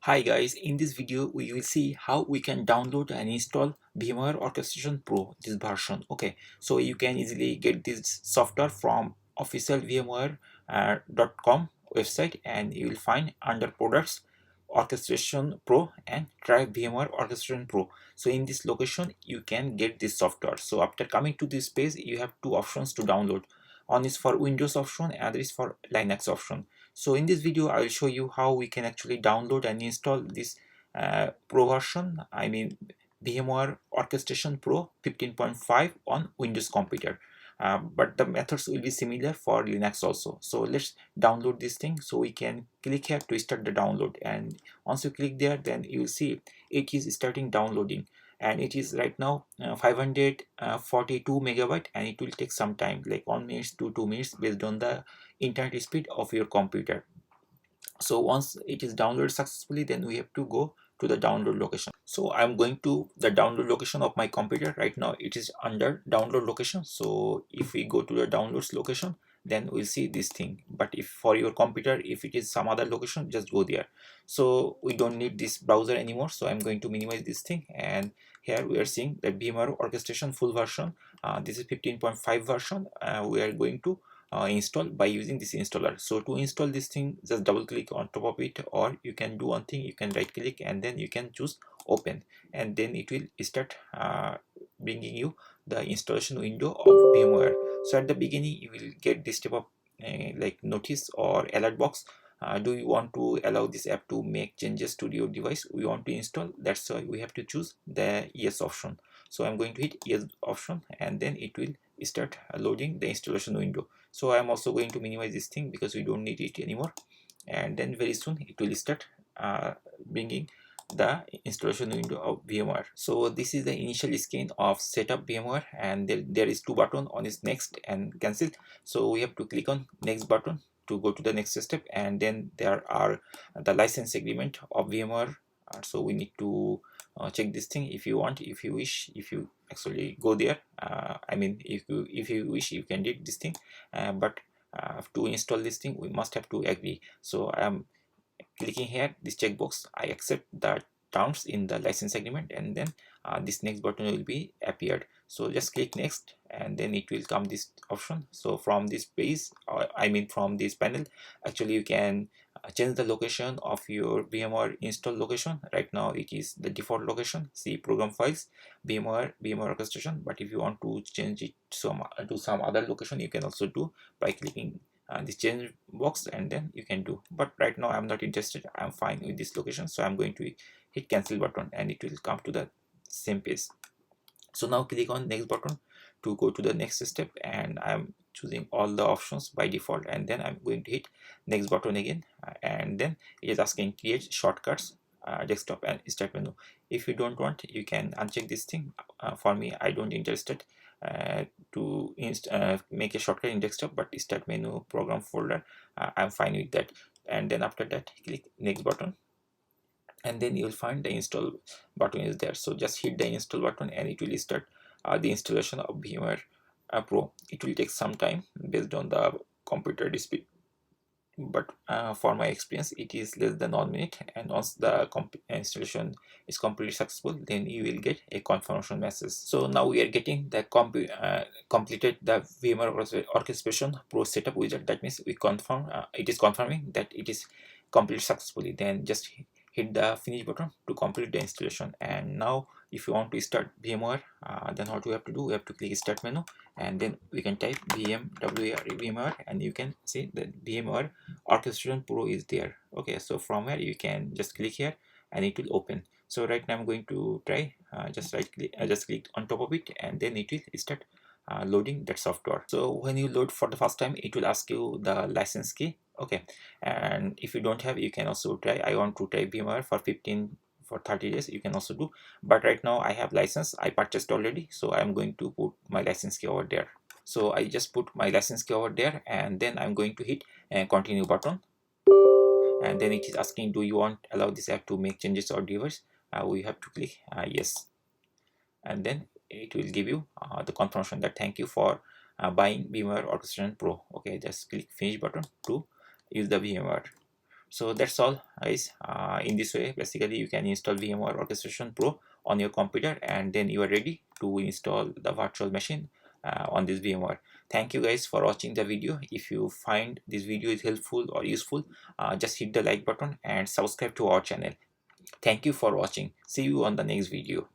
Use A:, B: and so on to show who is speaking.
A: Hi guys, in this video we will see how we can download and install VMware Orchestration Pro, this version. Okay, so you can easily get this software from official VMware.com website, and you will find under products Orchestration Pro and try VMware Orchestration Pro. So in this location you can get this software. So after coming to this page, you have two options to download. One is for Windows option, and other is for Linux option. So in this video I will show you how we can actually download and install this Pro version, I mean VMware Orchestration Pro 15.5 on Windows computer. But the methods will be similar for Linux also. So let's download this thing. So we can click here to start the download, and once you click there, then you will see it is starting downloading, and it is right now 542 megabyte, and it will take some time, like 1 minute to 2 minutes, based on the internet speed of your computer. So once it is downloaded successfully, then we have to go to the download location. So I'm going to the download location of my computer. Right now it is under download location. So if we go to the downloads location, then we'll see this thing. But if for your computer, if it is some other location, just go there. So we don't need this browser anymore, so I'm going to minimize this thing, and here we are seeing the VMware Orchestration full version. This is 15.5 version. We are going to install by using this installer. So to install this thing, just double click on top of it, or you can do one thing, you can right click and then you can choose open, and then it will start bringing you the installation window of VMware. So at the beginning you will get this type of like notice or alert box. Do you want to allow this app to make changes to your device we want to install? That's why we have to choose the yes option. So I'm going to hit yes option, and then it will start loading the installation window. So I'm also going to minimize this thing because we don't need it anymore, and then very soon it will start bringing the installation window of VMware. So this is the initial screen of setup VMware, and there is two buttons. On is next and cancel. So we have to click on next button to go to the next step, and then there are the license agreement of VMware. So we need to check this thing if you want, if you wish, if you actually go there. I mean, if you wish, you can do this thing, but to install this thing we must have to agree. So I am clicking here this checkbox. I accept the terms in the license agreement, and then this next button will be appeared. So just click next, and then it will come this option. So from this page, I mean from this panel, actually you can change the location of your VMware install location. Right now it is the default location, see program files, VMware orchestration. But if you want to change it to some other location, you can also do by clicking this change box, and then you can do. But right now I'm not interested, I'm fine with this location. So I'm going to hit cancel button, and it will come to the same page. So now click on next button to go to the next step, and I'm choosing all the options by default, and then I'm going to hit next button again, and then it is asking create shortcuts, desktop and start menu. If you don't want, you can uncheck this thing. For me, I don't interested to make a shortcut in desktop, but start menu program folder, I'm fine with that. And then after that, click next button, and then you will find the install button is there. So just hit the install button, and it will start the installation of VMware Pro. It will take some time based on the computer speed, but for my experience it is less than 1 minute. And once the installation is completely successful, then you will get a confirmation message. So now we are getting the completed the VMware Orchestration Pro setup wizard. That means we confirm, it is confirming that it is completed successfully. Then just hit the finish button to complete the installation. And now if you want to start VMware, then what we have to do, we have to click start menu, and then we can type VMware, and you can see that VMware Orchestration Pro is there. Okay, so from here you can just click here, and it will open. So right now I'm going to try, just click on top of it, and then it will start loading that software. So when you load for the first time, it will ask you the license key. Okay, and if you don't have, you can also try, I want to try VMware for 30 days, you can also do. But right now I have license, I purchased already, so I'm going to put my license key over there. So I just put my license key over there, and then I'm going to hit continue button, and then it is asking, do you want allow this app to make changes or device? We have to click yes, and then it will give you the confirmation that thank you for buying VMware Orchestration Pro. Okay, just click finish button to use the VMware. So that's all, guys. In this way, basically, you can install VMware Orchestration Pro on your computer, and then you are ready to install the virtual machine on this VMware. Thank you guys for watching the video. If you find this video is helpful or useful, just hit the like button and subscribe to our channel. Thank you for watching. See you on the next video.